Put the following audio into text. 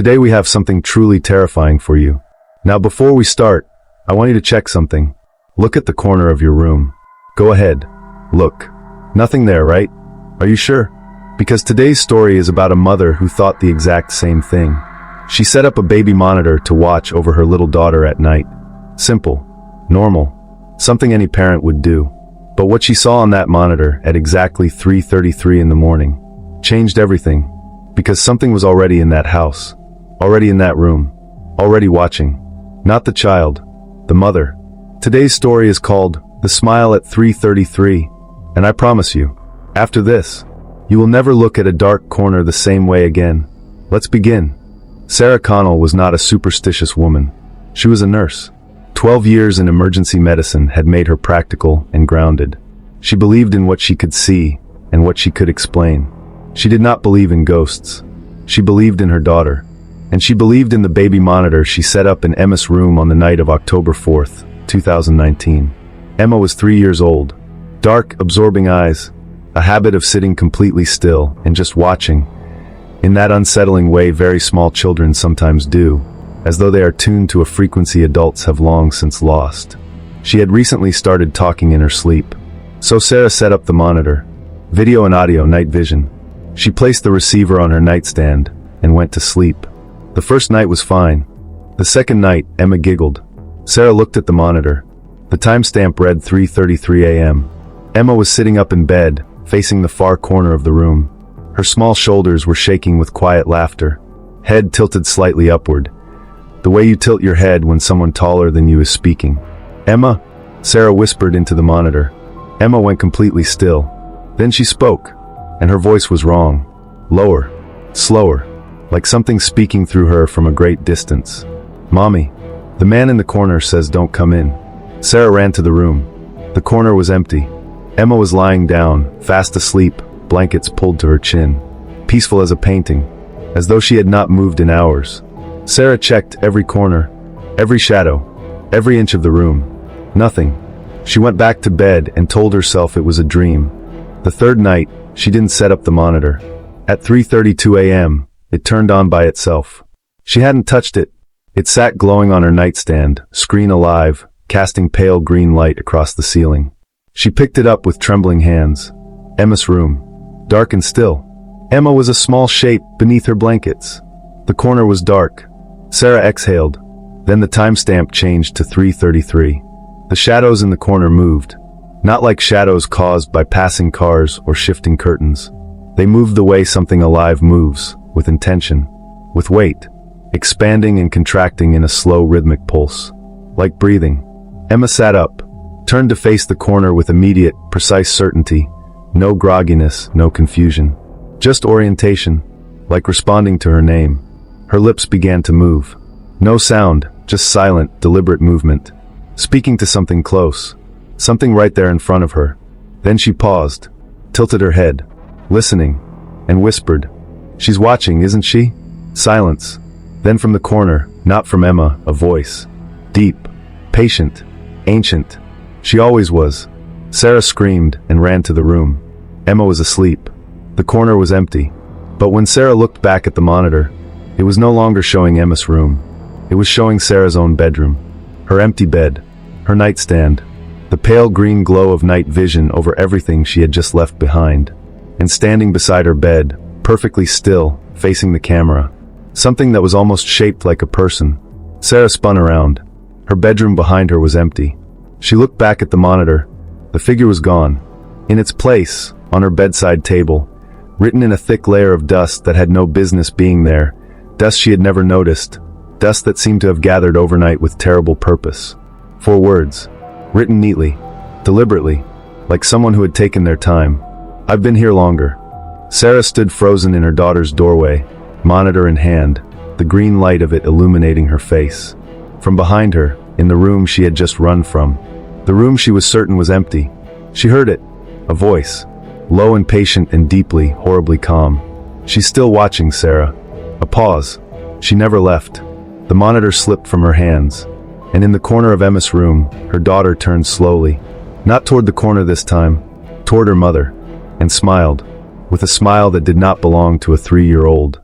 Today we have something truly terrifying for you. Now before we start, I want you to check something. Look at the corner of your room. Go ahead. Look. Nothing there, right? Are you sure? Because today's story is about a mother who thought the exact same thing. She set up a baby monitor to watch over her little daughter at night. Simple. Normal. Something any parent would do. But what she saw on that monitor at exactly 3:33 in the morning changed everything. Because something was already in that house. Already in that room. Already watching. Not the child. The mother. Today's story is called The Smile at 3:33. And I promise you, after this, you will never look at a dark corner the same way again. Let's begin. Sarah Connell was not a superstitious woman. She was a nurse. 12 years in emergency medicine had made her practical and grounded. She believed in what she could see and what she could explain. She did not believe in ghosts. She believed in her daughter. And she believed in the baby monitor she set up in Emma's room on the night of October 4th, 2019. Emma was 3 years old. Dark, absorbing eyes. A habit of sitting completely still and just watching. In that unsettling way very small children sometimes do, as though they are tuned to a frequency adults have long since lost. She had recently started talking in her sleep. So Sarah set up the monitor. Video and audio night vision. She placed the receiver on her nightstand and went to sleep. The first night was fine. The second night, Emma giggled. Sarah looked at the monitor. The timestamp read 3:33 a.m. Emma was sitting up in bed, facing the far corner of the room. Her small shoulders were shaking with quiet laughter. Head tilted slightly upward. The way you tilt your head when someone taller than you is speaking. Emma? Sarah whispered into the monitor. Emma went completely still. Then she spoke, and her voice was wrong. Lower. Slower. Like something speaking through her from a great distance. Mommy. The man in the corner says don't come in. Sarah ran to the room. The corner was empty. Emma was lying down, fast asleep, blankets pulled to her chin. Peaceful as a painting, as though she had not moved in hours. Sarah checked every corner, every shadow, every inch of the room. Nothing. She went back to bed and told herself it was a dream. The third night, she didn't set up the monitor. At 3:32 a.m., it turned on by itself. She hadn't touched it. It sat glowing on her nightstand, screen alive, casting pale green light across the ceiling. She picked it up with trembling hands. Emma's room. Dark and still. Emma was a small shape beneath her blankets. The corner was dark. Sarah exhaled. Then the timestamp changed to 3:33. The shadows in the corner moved. Not like shadows caused by passing cars or shifting curtains. They moved the way something alive moves, with intention, with weight, expanding and contracting in a slow rhythmic pulse. Like breathing. Emma sat up, turned to face the corner with immediate, precise certainty. No grogginess, no confusion. Just orientation, like responding to her name. Her lips began to move. No sound, just silent, deliberate movement. Speaking to something close. Something right there in front of her. Then she paused, tilted her head, listening, and whispered. She's watching, isn't she? Silence. Then from the corner, not from Emma, a voice. Deep, patient, ancient. She always was. Sarah screamed and ran to the room. Emma was asleep. The corner was empty. But when Sarah looked back at the monitor, it was no longer showing Emma's room. It was showing Sarah's own bedroom. Her empty bed. Her nightstand. The pale green glow of night vision over everything she had just left behind. And standing beside her bed, perfectly still, facing the camera. Something that was almost shaped like a person. Sarah spun around. Her bedroom behind her was empty. She looked back at the monitor. The figure was gone. In its place, on her bedside table, written in a thick layer of dust that had no business being there, dust she had never noticed, dust that seemed to have gathered overnight with terrible purpose. 4 words, written neatly, deliberately, like someone who had taken their time. I've been here longer. Sarah stood frozen in her daughter's doorway, monitor in hand, the green light of it illuminating her face. From behind her, in the room she had just run from, the room she was certain was empty. She heard it, a voice, low and patient and deeply, horribly calm. She's still watching, Sarah. A pause. She never left. The monitor slipped from her hands, and in the corner of Emma's room, her daughter turned slowly, not toward the corner this time, toward her mother, and smiled, with a smile that did not belong to a 3-year-old.